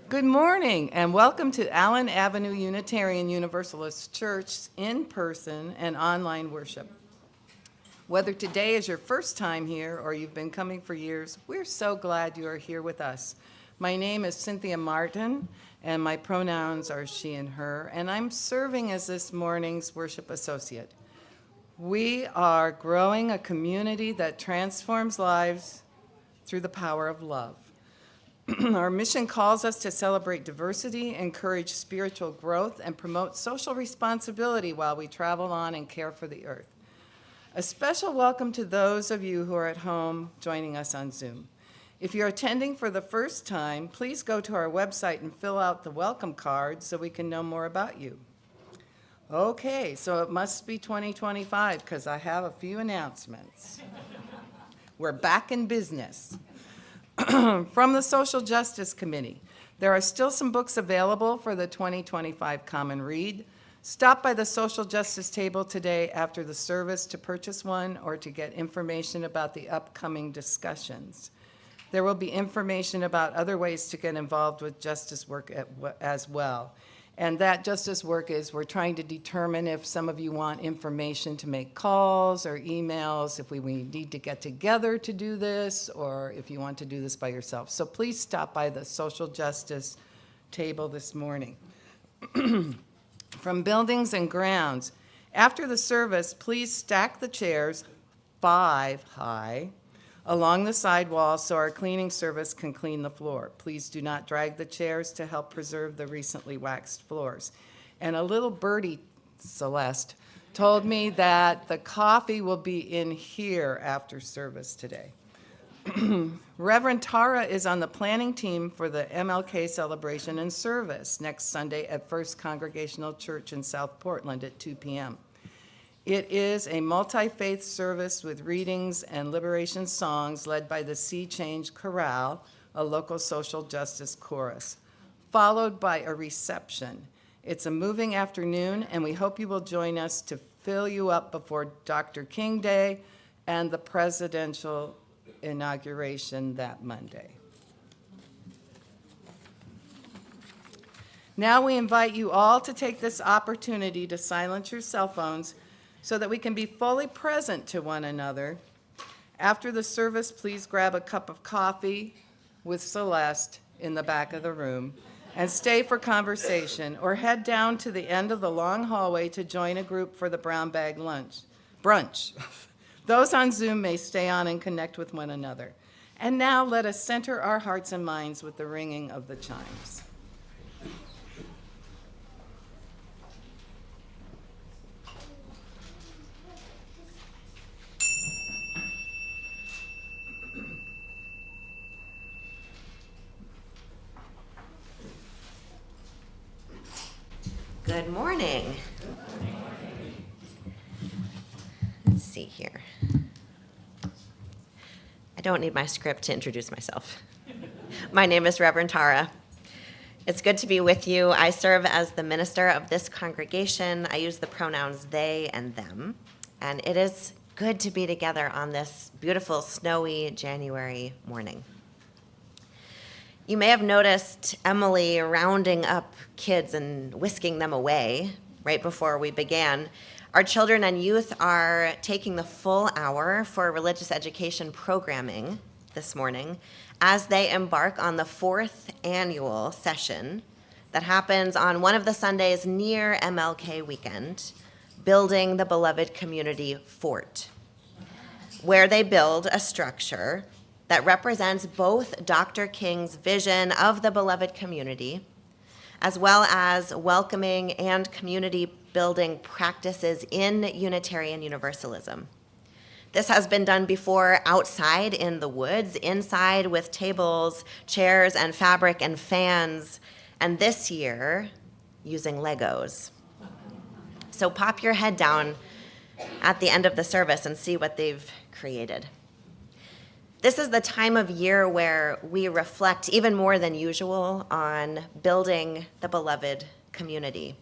Good morning and welcome to Allen Avenue Unitarian Universalist Church in person and online worship. Whether today is your first time here or you've been coming for years, we're so glad you are here with us. My name is Cynthia Martin and my pronouns are she and her, and I'm serving as this morning's worship associate. We are growing a community that transforms lives through the power of love. Our mission calls us to celebrate diversity, encourage spiritual growth, and promote social responsibility while we travel on and care for the earth. A special welcome to those of you who are at home joining us on Zoom. If you're attending for the first time, please go to our website and fill out the welcome card so we can know more about you. Okay, so it must be 2025 because I have a few announcements. We're back in business. From the Social Justice Committee, there are still some books available for the 2025 Common Read. Stop by the social justice table today after the service to purchase one or to get information about the upcoming discussions. There will be information about other ways to get involved with justice work as well. And that justice work is we're trying to determine if some of you want information to make calls or emails, if we need to get together to do this, or if you want to do this by yourself. So please stop by the social justice table this morning. From Buildings and Grounds, after the service, please stack the chairs 5 high along the sidewall so our cleaning service can clean the floor. Please do not drag the chairs to help preserve the recently waxed floors. And a little birdie, Celeste, told me that the coffee will be in here after service today. Reverend Tara is on the planning team for the MLK celebration and service next Sunday at First Congregational Church in South Portland at 2 p.m. It is a multi-faith service with readings and liberation songs led by the Sea Change Chorale, a local social justice chorus, followed by a reception. It's a moving afternoon, and we hope you will join us to fill you up before Dr. King Day and the presidential inauguration that Monday. Now we invite you all to take this opportunity to silence your cell phones so that we can be fully present to one another. After the service, please grab a cup of coffee with Celeste in the back of the room and stay for conversation, or head down to the end of the long hallway to join a group for the brown bag brunch. Those on Zoom may stay on and connect with one another. And now let us center our hearts and minds with the ringing of the chimes. Good morning. Let's see here. I don't need my script to introduce myself. My name is Reverend Tara. It's good to be with you. I serve as the minister of this congregation. I use the pronouns they and them, and it is good to be together on this beautiful, snowy January morning. You may have noticed Emily rounding up kids and whisking them away right before we began. Our children and youth are taking the full hour for religious education programming this morning as they embark on the 4th annual session that happens on one of the Sundays near MLK weekend, Building the Beloved Community Fort, where they build a structure that represents both Dr. King's vision of the beloved community, as well as welcoming and community-building practices in Unitarian Universalism. This has been done before outside in the woods, inside with tables, chairs, and fabric and fans, and this year, using Legos. So pop your head down at the end of the service and see what they've created. This is the time of year where we reflect even more than usual on building the beloved community.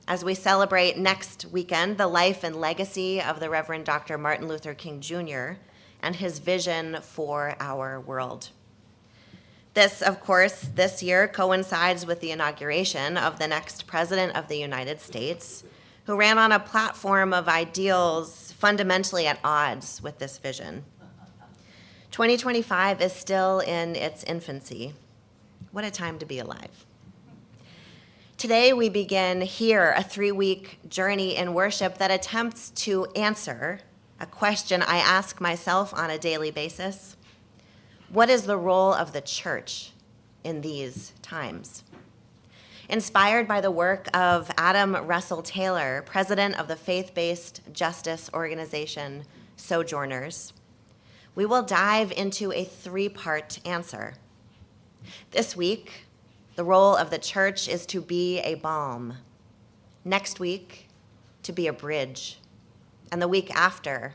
As we celebrate next weekend the life and legacy of the Reverend Dr. Martin Luther King Jr. and his vision for our world. This, of course, this year coincides with the inauguration of the next President of the United States, who ran on a platform of ideals fundamentally at odds with this vision. 2025 is still in its infancy. What a time to be alive. Today, we begin here a 3-week journey in worship that attempts to answer a question I ask myself on a daily basis. What is the role of the church in these times? Inspired by the work of Adam Russell Taylor, president of the faith-based justice organization Sojourners, we will dive into a 3-part answer. This week, the role of the church is to be a balm. Next week, to be a bridge. And the week after,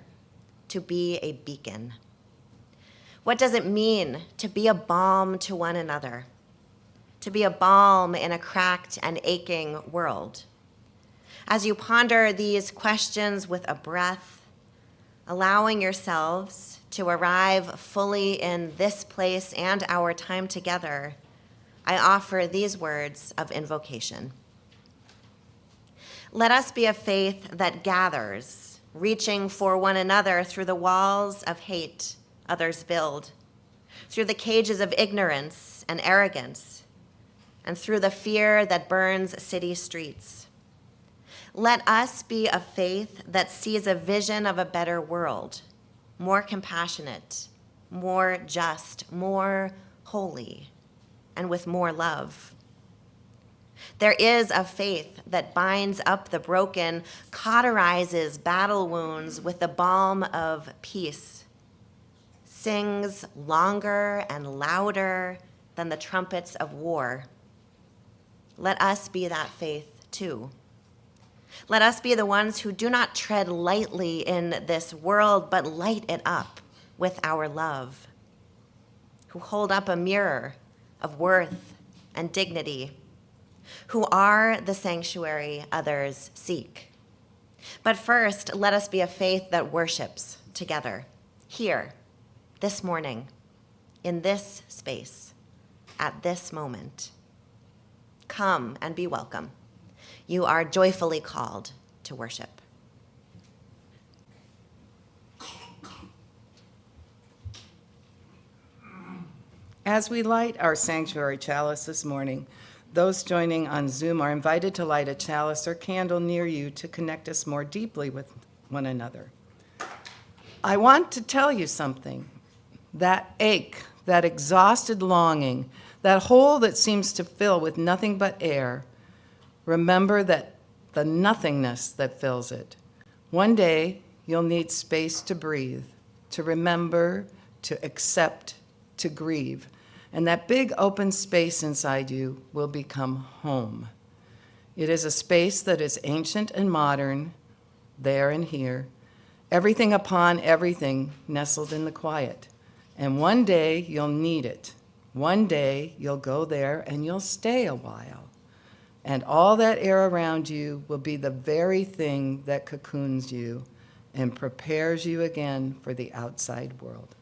to be a beacon. What does it mean to be a balm to one another? To be a balm in a cracked and aching world? As you ponder these questions with a breath, allowing yourselves to arrive fully in this place and our time together, I offer these words of invocation. Let us be a faith that gathers, reaching for one another through the walls of hate others build, through the cages of ignorance and arrogance, and through the fear that burns city streets. Let us be a faith that sees a vision of a better world, more compassionate, more just, more holy, and with more love. There is a faith that binds up the broken, cauterizes battle wounds with the balm of peace, sings longer and louder than the trumpets of war. Let us be that faith too. Let us be the ones who do not tread lightly in this world, but light it up with our love, who hold up a mirror of worth and dignity, who are the sanctuary others seek. But first, let us be a faith that worships together, here, this morning, in this space, at this moment. Come and be welcome. You are joyfully called to worship. As we light our sanctuary chalice this morning, those joining on Zoom are invited to light a chalice or candle near you to connect us more deeply with one another. I want to tell you something. That ache, that exhausted longing, that hole that seems to fill with nothing but air, remember that the nothingness that fills it. One day, you'll need space to breathe, to remember, to accept, to grieve. And that big open space inside you will become home. It is a space that is ancient and modern, there and here, everything upon everything nestled in the quiet. And one day you'll need it. One day you'll go there and you'll stay a while. And all that air around you will be the very thing that cocoons you and prepares you again for the outside world.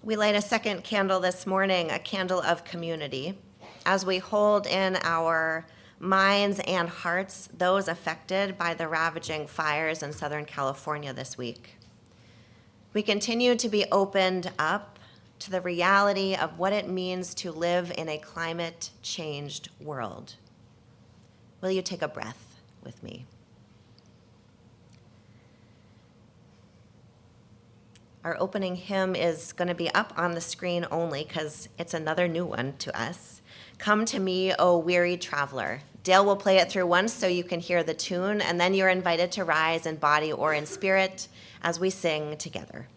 We light a second candle this morning, a candle of community, as we hold in our minds and hearts those affected by the ravaging fires in Southern California this week. We continue to be opened up to the reality of what it means to live in a climate-changed world. Will you take a breath with me? Our opening hymn is going to be up on the screen only because it's another new one to us. Come to me, O weary traveler. Dale will play it through once so you can hear the tune, and then you're invited to rise in body or in spirit as we sing together.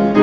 Come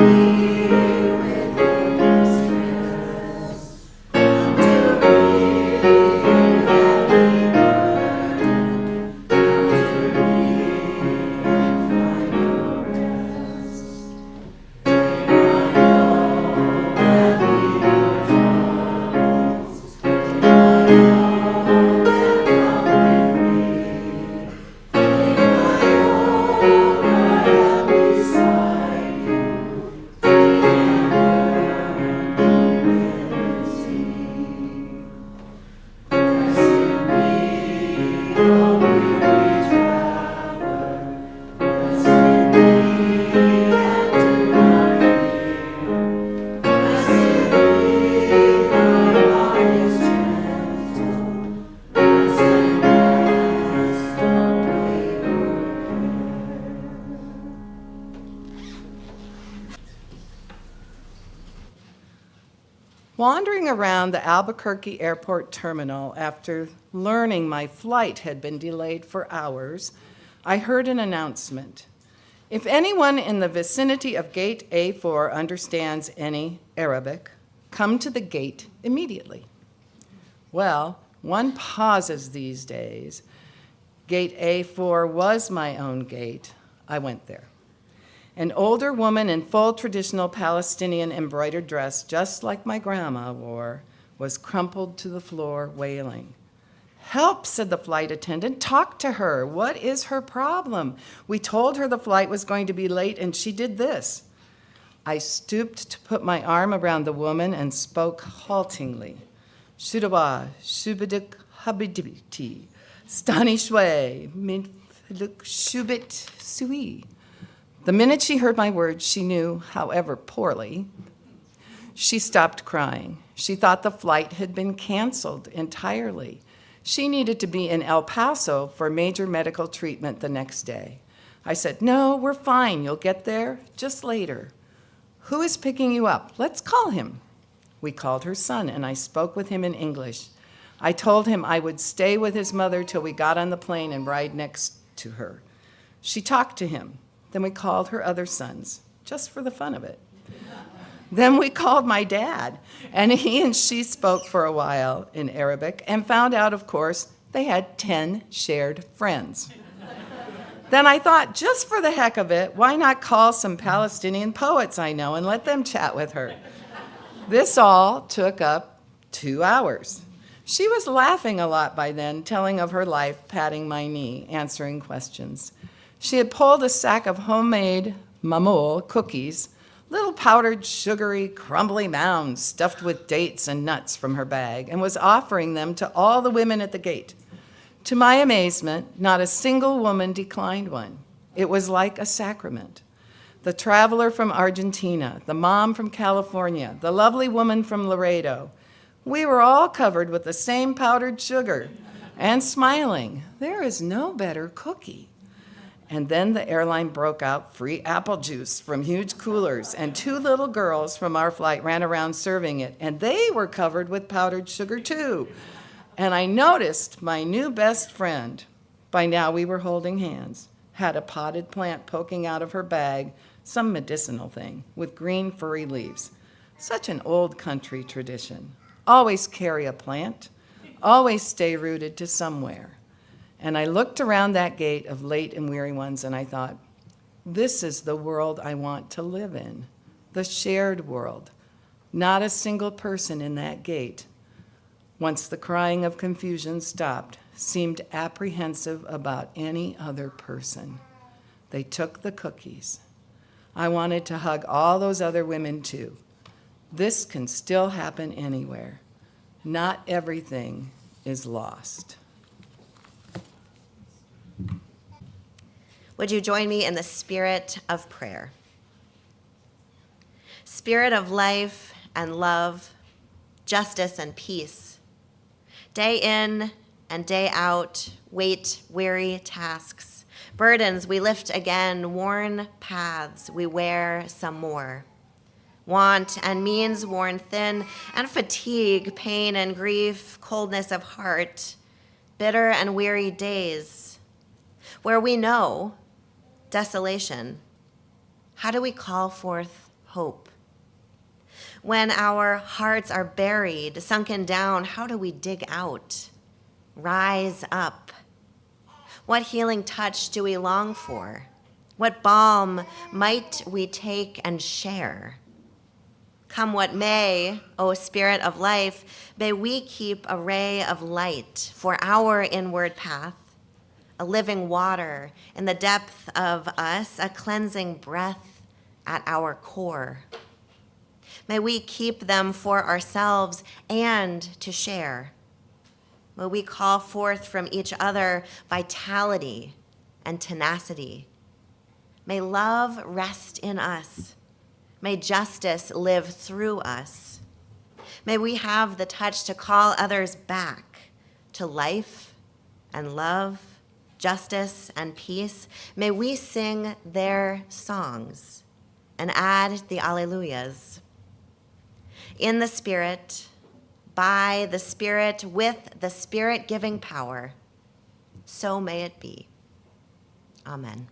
Wandering around the Albuquerque airport terminal after learning my flight had been delayed for hours, I heard an announcement. If anyone in the vicinity of gate A4 understands any Arabic, come to the gate immediately. Well, one pauses these days. Gate A4 was my own gate. I went there. An older woman in full traditional Palestinian embroidered dress, just like my grandma wore, was crumpled to the floor, wailing. "Help," said the flight attendant. "Talk to her. What is her problem? We told her the flight was going to be late, and she did this." I stooped to put my arm around the woman and spoke haltingly. "Shudawa, shubidik habidibiti, stani shwe, minfluk shubit sui." The minute she heard my words, she knew, however poorly. She stopped crying. She thought the flight had been canceled entirely. She needed to be in El Paso for major medical treatment the next day. I said, "No, we're fine. You'll get there just later." "Who is picking you up? Let's call him." We called her son, and I spoke with him in English. I told him I would stay with his mother till we got on the plane and ride next to her. She talked to him. Then we called her other sons, just for the fun of it. Then we called my dad, and he and she spoke for a while in Arabic and found out, of course, they had 10 shared friends. Then I thought, just for the heck of it, why not call some Palestinian poets I know and let them chat with her? This all took up 2 hours. She was laughing a lot by then, telling of her life, patting my knee, answering questions. She had pulled a sack of homemade mamoul cookies, little powdered, sugary, crumbly mounds stuffed with dates and nuts from her bag, and was offering them to all the women at the gate. To my amazement, not a single woman declined one. It was like a sacrament. The traveler from Argentina, the mom from California, the lovely woman from Laredo, we were all covered with the same powdered sugar and smiling. There is no better cookie. And then the airline broke out free apple juice from huge coolers, and 2 little girls from our flight ran around serving it, and they were covered with powdered sugar too. And I noticed my new best friend, by now we were holding hands, had a potted plant poking out of her bag, some medicinal thing, with green furry leaves. Such an old country tradition. Always carry a plant, always stay rooted to somewhere. And I looked around that gate of late and weary ones, and I thought, this is the world I want to live in, the shared world. Not a single person in that gate, once the crying of confusion stopped, seemed apprehensive about any other person. They took the cookies. I wanted to hug all those other women too. This can still happen anywhere. Not everything is lost. Would you join me in the spirit of prayer? Spirit of life and love, justice and peace. Day in and day out, weight, weary tasks, burdens we lift again, worn paths we wear some more. Want and means worn thin, and fatigue, pain and grief, coldness of heart, bitter and weary days, where we know desolation. How do we call forth hope? When our hearts are buried, sunken down, how do we dig out, rise up? What healing touch do we long for? What balm might we take and share? Come what may, O Spirit of life, may we keep a ray of light for our inward path, a living water in the depth of us, a cleansing breath at our core. May we keep them for ourselves and to share. May we call forth from each other vitality and tenacity. May love rest in us. May justice live through us. May we have the touch to call others back to life and love, justice and peace. May we sing their songs and add the alleluias. in the Spirit, by the Spirit, with the Spirit-giving power. So may it be. Amen.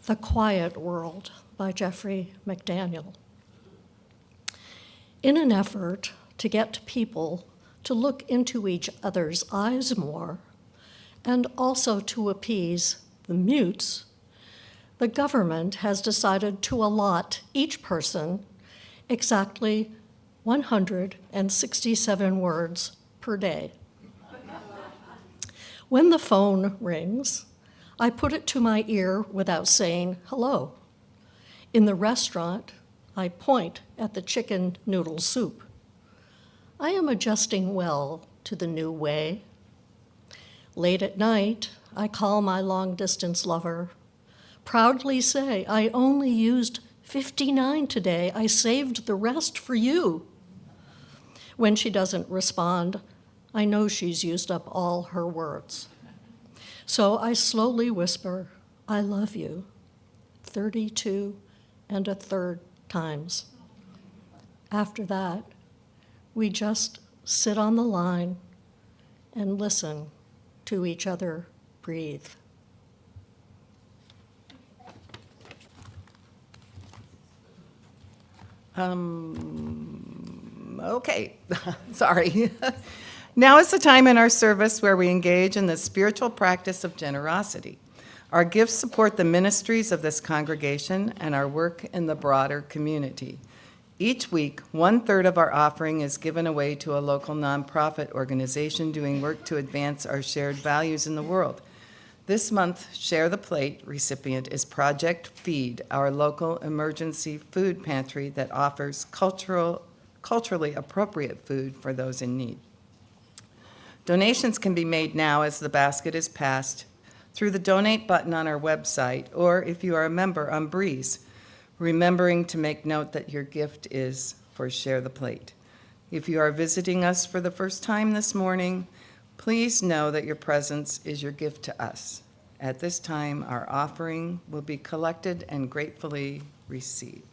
The Quiet World by Jeffrey McDaniel. In an effort to get people to look into each other's eyes more, and also to appease the mutes, the government has decided to allot each person exactly 167 words per day. When the phone rings, I put it to my ear without saying hello. In the restaurant, I point at the chicken noodle soup. I am adjusting well to the new way. Late at night, I call my long-distance lover, proudly say, I only used 59 today. I saved the rest for you. When she doesn't respond, I know she's used up all her words. So I slowly whisper, I love you, 32 and a third times. After that, we just sit on the line and listen to each other breathe. Okay, sorry. Now is the time in our service where we engage in the spiritual practice of generosity. Our gifts support the ministries of this congregation and our work in the broader community. Each week, 1/3 of our offering is given away to a local nonprofit organization doing work to advance our shared values in the world. This month, Share the Plate recipient is Project Feed, our local emergency food pantry that offers culturally appropriate food for those in need. Donations can be made now as the basket is passed through the donate button on our website, or if you are a member on Breeze, remembering to make note that your gift is for Share the Plate. If you are visiting us for the first time this morning, please know that your presence is your gift to us. At this time, our offering will be collected and gratefully received.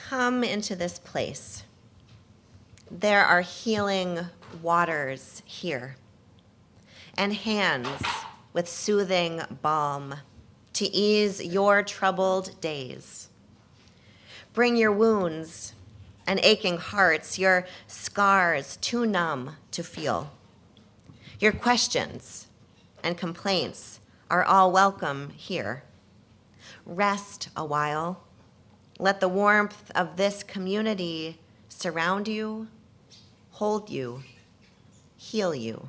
come into this place. There are healing waters here, and hands with soothing balm to ease your troubled days. Bring your wounds and aching hearts, your scars too numb to feel. Your questions and complaints are all welcome here. Rest a while. Let the warmth of this community surround you, hold you, heal you.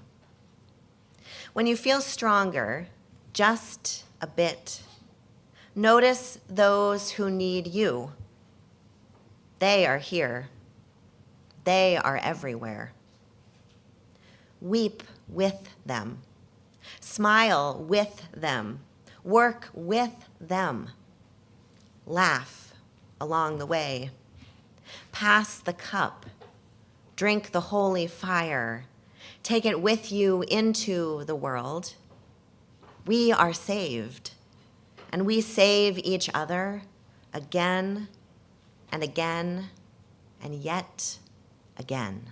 When you feel stronger, just a bit, notice those who need you. They are here. They are everywhere. Weep with them. Smile with them. Work with them. Laugh along the way. Pass the cup. Drink the holy fire. Take it with you into the world. We are saved, and we save each other again and again and yet again.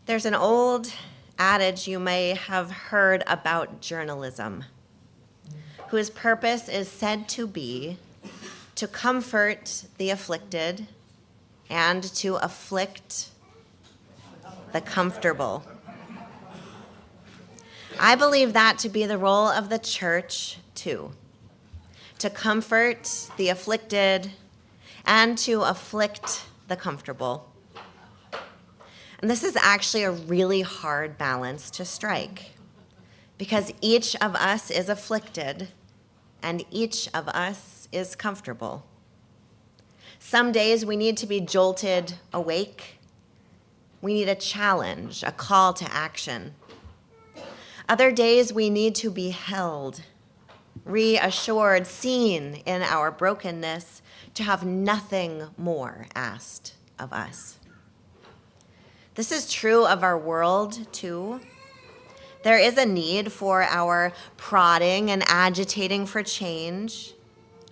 There's an old adage you may have heard about journalism, whose purpose is said to be to comfort the afflicted and to afflict the comfortable. I believe that to be the role of the church, too, to comfort the afflicted and to afflict the comfortable. And this is actually a really hard balance to strike, because each of us is afflicted and each of us is comfortable. Some days we need to be jolted awake. We need a challenge, a call to action. Other days we need to be held, reassured, seen in our brokenness, to have nothing more asked of us. This is true of our world, too. There is a need for our prodding and agitating for change,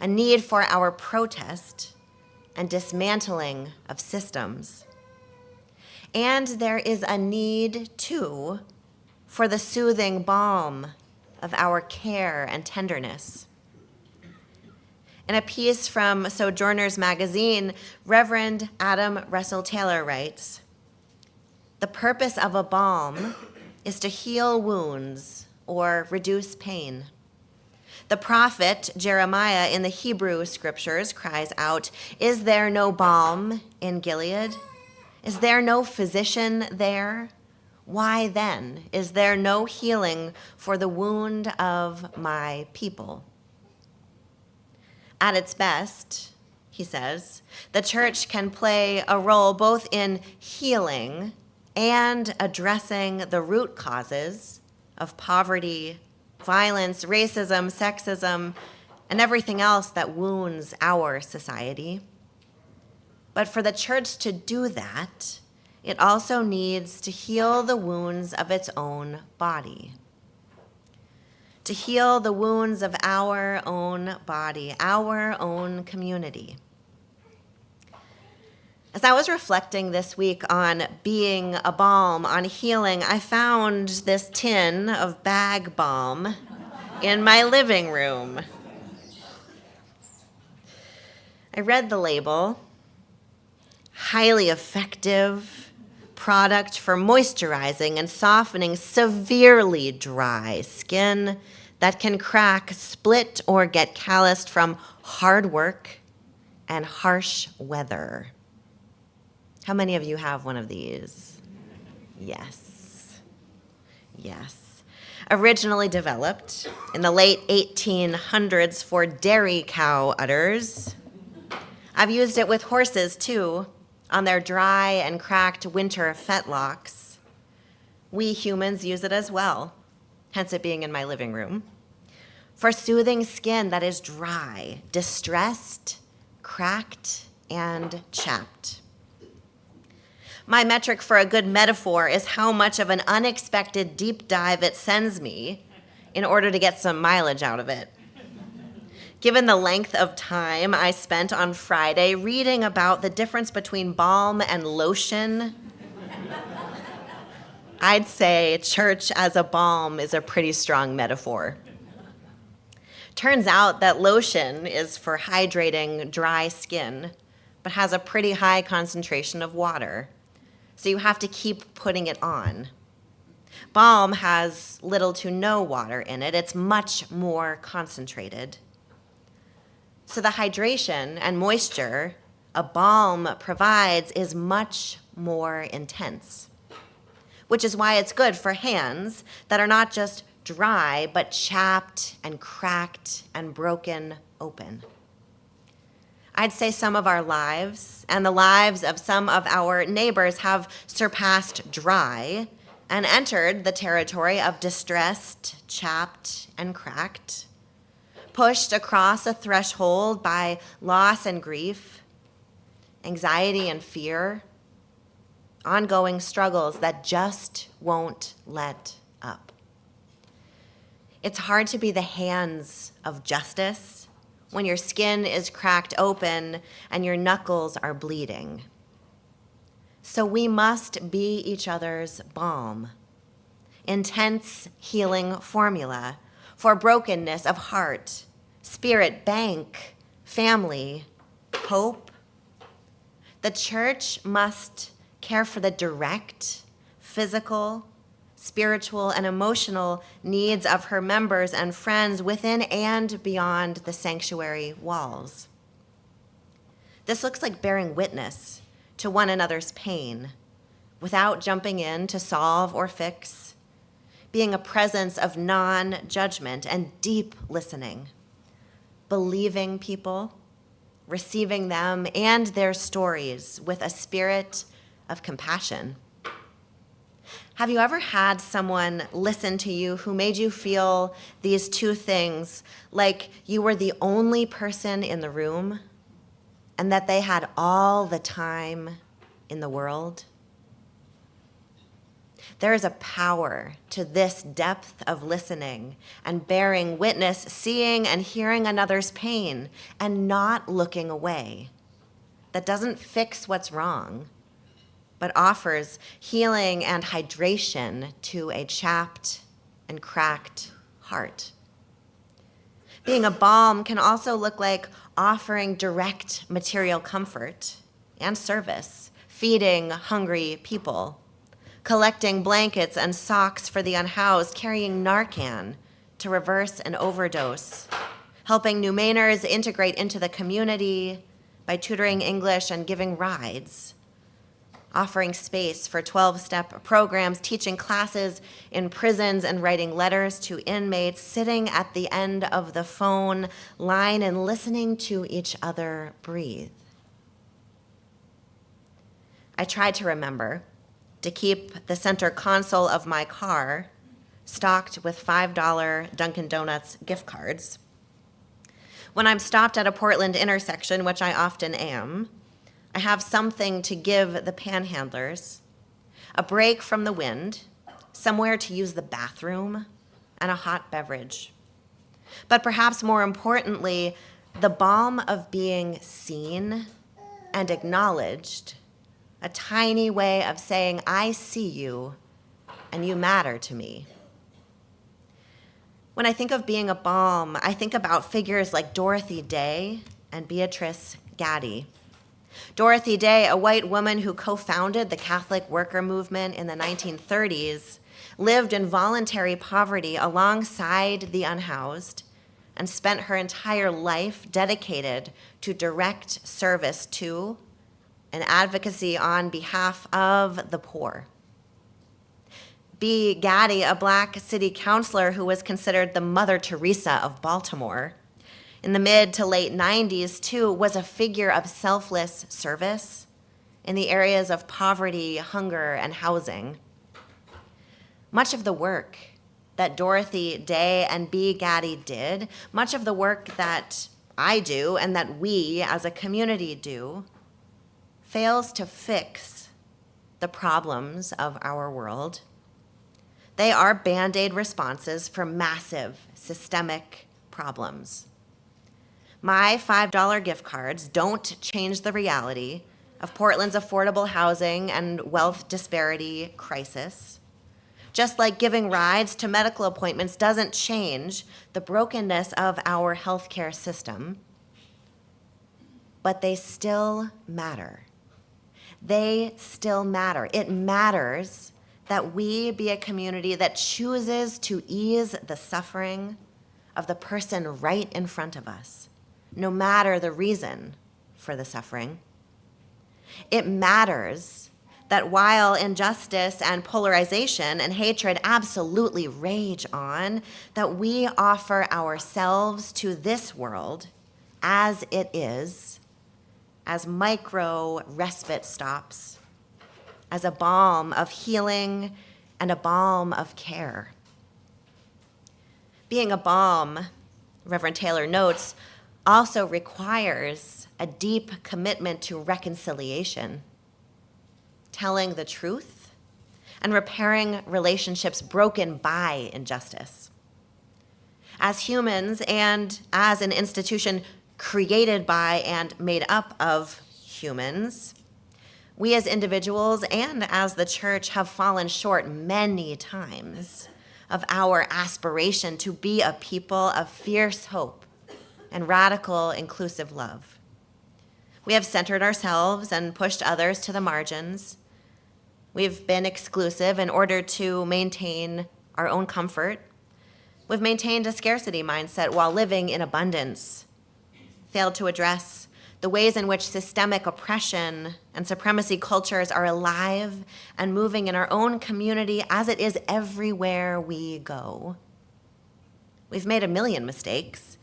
a need for our protest and dismantling of systems. And there is a need, too, for the soothing balm of our care and tenderness. In a piece from Sojourners magazine, Reverend Adam Russell Taylor writes, The purpose of a balm is to heal wounds or reduce pain. The prophet Jeremiah in the Hebrew scriptures cries out, "Is there no balm in Gilead? Is there no physician there? Why then is there no healing for the wound of my people?" At its best, he says, the church can play a role both in healing and addressing the root causes of poverty, violence, racism, sexism, and everything else that wounds our society. But for the church to do that, it also needs to heal the wounds of its own body. To heal the wounds of our own body, our own community. As I was reflecting this week on being a balm, on healing, I found this tin of bag balm in my living room. I read the label, highly effective product for moisturizing and softening severely dry skin that can crack, split, or get calloused from hard work and harsh weather. How many of you have one of these? Yes. Yes. Originally developed in the late 1800s for dairy cow udders. I've used it with horses too, on their dry and cracked winter fetlocks. We humans use it as well, hence it being in my living room, for soothing skin that is dry, distressed, cracked, and chapped. My metric for a good metaphor is how much of an unexpected deep dive it sends me in order to get some mileage out of it. Given the length of time I spent on Friday reading about the difference between balm and lotion, I'd say church as a balm is a pretty strong metaphor. Turns out that lotion is for hydrating dry skin, but has a pretty high concentration of water, so you have to keep putting it on. Balm has little to no water in it. It's much more concentrated. So the hydration and moisture a balm provides is much more intense, which is why it's good for hands that are not just dry, but chapped and cracked and broken open. I'd say some of our lives and the lives of some of our neighbors have surpassed dry and entered the territory of distressed, chapped, and cracked, pushed across a threshold by loss and grief, anxiety and fear, ongoing struggles that just won't let up. It's hard to be the hands of justice when your skin is cracked open and your knuckles are bleeding. So we must be each other's balm, intense healing formula for brokenness of heart, spirit, bank, family, hope. The church must care for the direct, physical, spiritual, and emotional needs of her members and friends within and beyond the sanctuary walls. This looks like bearing witness to one another's pain without jumping in to solve or fix, being a presence of non-judgment and deep listening, believing people, receiving them and their stories with a spirit of compassion. Have you ever had someone listen to you who made you feel these two things, like you were the only person in the room and that they had all the time in the world? There is a power to this depth of listening and bearing witness, seeing and hearing another's pain and not looking away. That doesn't fix what's wrong, but offers healing and hydration to a chapped and cracked heart. Being a balm can also look like offering direct material comfort and service, feeding hungry people, collecting blankets and socks for the unhoused, carrying Narcan to reverse an overdose, helping New Mainers integrate into the community by tutoring English and giving rides, offering space for 12-step programs, teaching classes in prisons and writing letters to inmates, sitting at the end of the phone line and listening to each other breathe. I tried to remember to keep the center console of my car stocked with $5 Dunkin' Donuts gift cards. When I'm stopped at a Portland intersection, which I often am, I have something to give the panhandlers, a break from the wind, somewhere to use the bathroom, and a hot beverage. But perhaps more importantly, the balm of being seen and acknowledged, a tiny way of saying, I see you and you matter to me. When I think of being a balm, I think about figures like Dorothy Day and Beatrice Gaddy. Dorothy Day, a white woman who co-founded the Catholic worker movement in the 1930s, lived in voluntary poverty alongside the unhoused and spent her entire life dedicated to direct service to and advocacy on behalf of the poor. B. Gaddy, a black city councilor who was considered the Mother Teresa of Baltimore, in the mid to late 90s, too, was a figure of selfless service in the areas of poverty, hunger, and housing. Much of the work that Dorothy Day and B. Gaddy did, much of the work that I do and that we as a community do, fails to fix the problems of our world. They are Band-Aid responses for massive systemic problems. My $5 gift cards don't change the reality of Portland's affordable housing and wealth disparity crisis. Just like giving rides to medical appointments doesn't change the brokenness of our healthcare system, but they still matter. They still matter. It matters that we be a community that chooses to ease the suffering of the person right in front of us, no matter the reason for the suffering. It matters that while injustice and polarization and hatred absolutely rage on, that we offer ourselves to this world as it is, as micro respite stops, as a balm of healing and a balm of care. Being a balm, Reverend Taylor notes, also requires a deep commitment to reconciliation, telling the truth and repairing relationships broken by injustice. As humans and as an institution created by and made up of humans, we as individuals and as the church have fallen short many times of our aspiration to be a people of fierce hope and radical inclusive love. We have centered ourselves and pushed others to the margins. We've been exclusive in order to maintain our own comfort. We've maintained a scarcity mindset while living in abundance, failed to address the ways in which systemic oppression and supremacy cultures are alive and moving in our own community as it is everywhere we go. We've made a million mistakes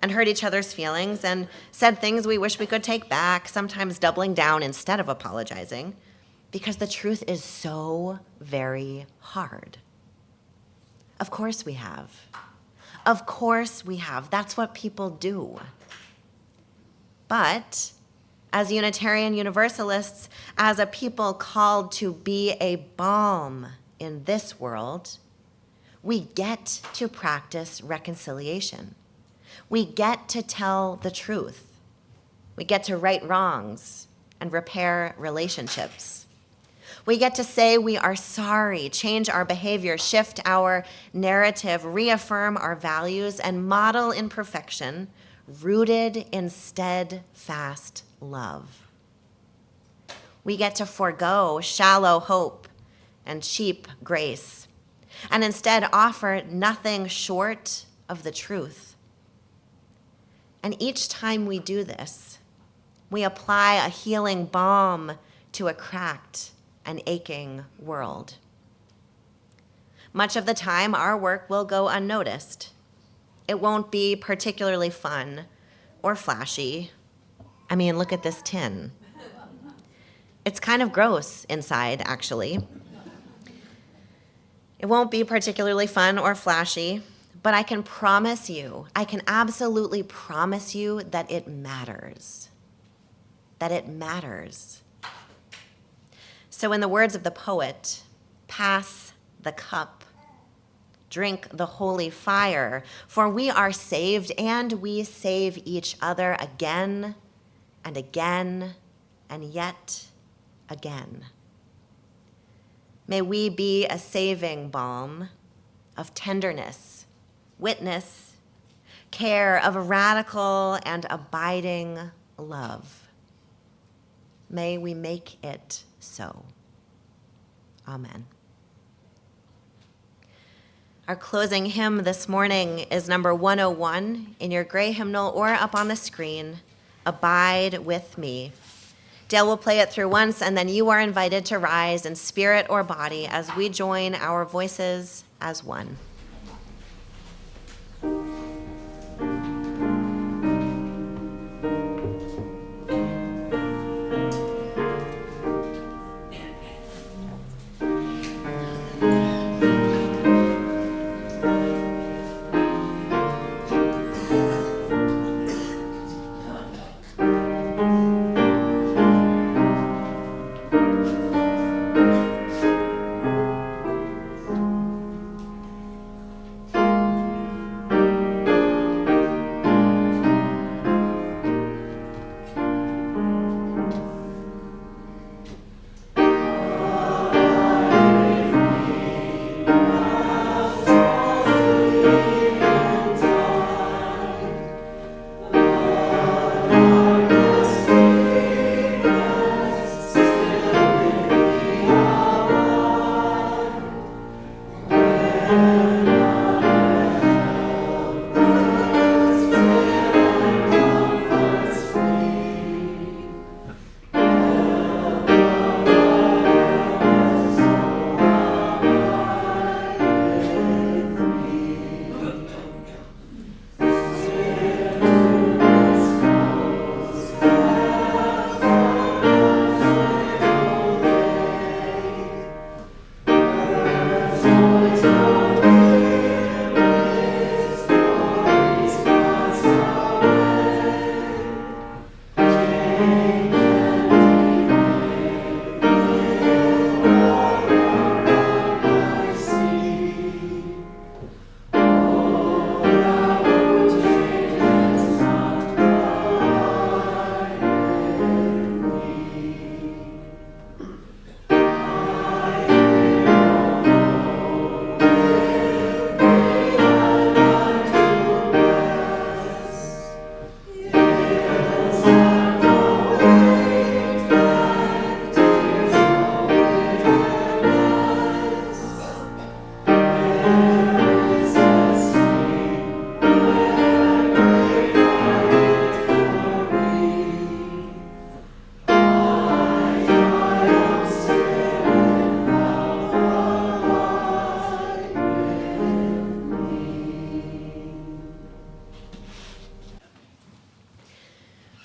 and hurt each other's feelings and said things we wish we could take back, sometimes doubling down instead of apologizing, because the truth is so very hard. Of course we have. Of course we have. That's what people do. But as Unitarian Universalists, as a people called to be a balm in this world, we get to practice reconciliation. We get to tell the truth. We get to right wrongs and repair relationships. We get to say we are sorry, change our behavior, shift our narrative, reaffirm our values, and model imperfection rooted in steadfast love. We get to forego shallow hope and cheap grace, and instead offer nothing short of the truth. And each time we do this, we apply a healing balm to a cracked and aching world. Much of the time, our work will go unnoticed. It won't be particularly fun or flashy. I mean, look at this tin. It's kind of gross inside, actually. It won't be particularly fun or flashy, but I can promise you, I can absolutely promise you that it matters. That it matters. So in the words of the poet, pass the cup, drink the holy fire, for we are saved and we save each other again and again and yet again. May we be a saving balm of tenderness, witness, care, of a radical and abiding love. May we make it so. Amen. Our closing hymn this morning is number 101 in your gray hymnal or up on the screen, Abide with Me. Dale will play it through once, and then you are invited to rise in spirit or body as we join our voices as one.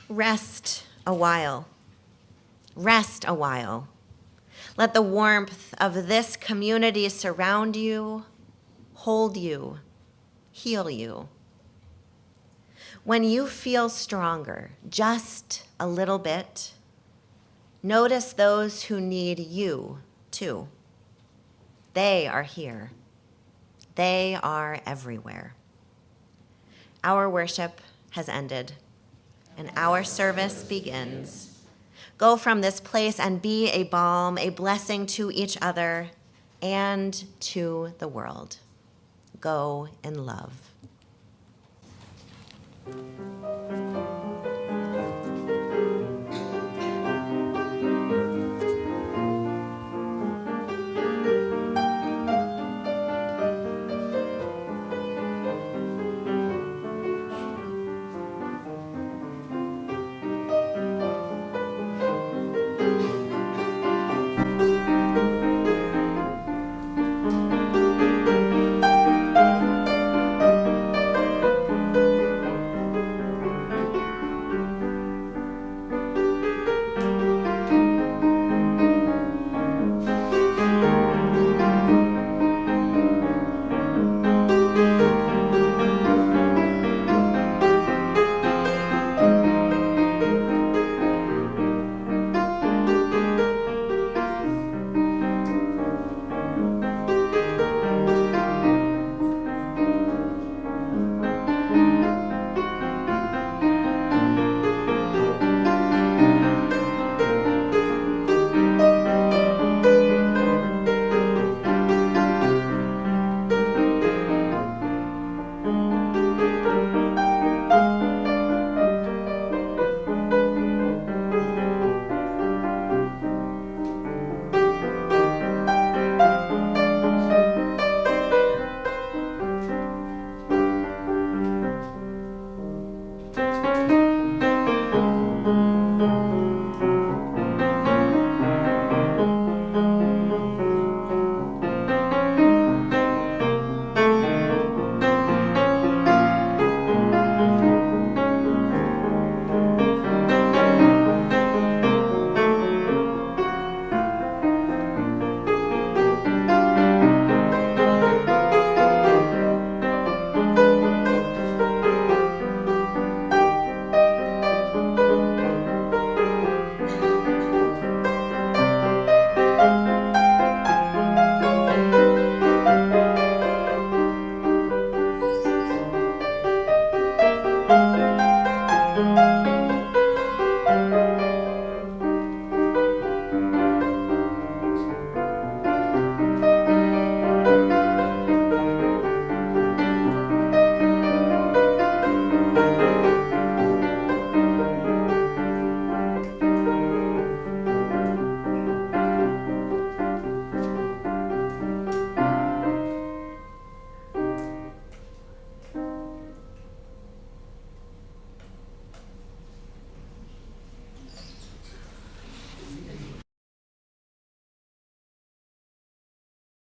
Rest a while. Rest a while. Let the warmth of this community surround you, hold you, heal you. When you feel stronger, just a little bit, notice those who need you too. They are here. They are everywhere. Our worship has ended, and our service begins. Go from this place and be a balm, a blessing to each other and to the world. Go in love.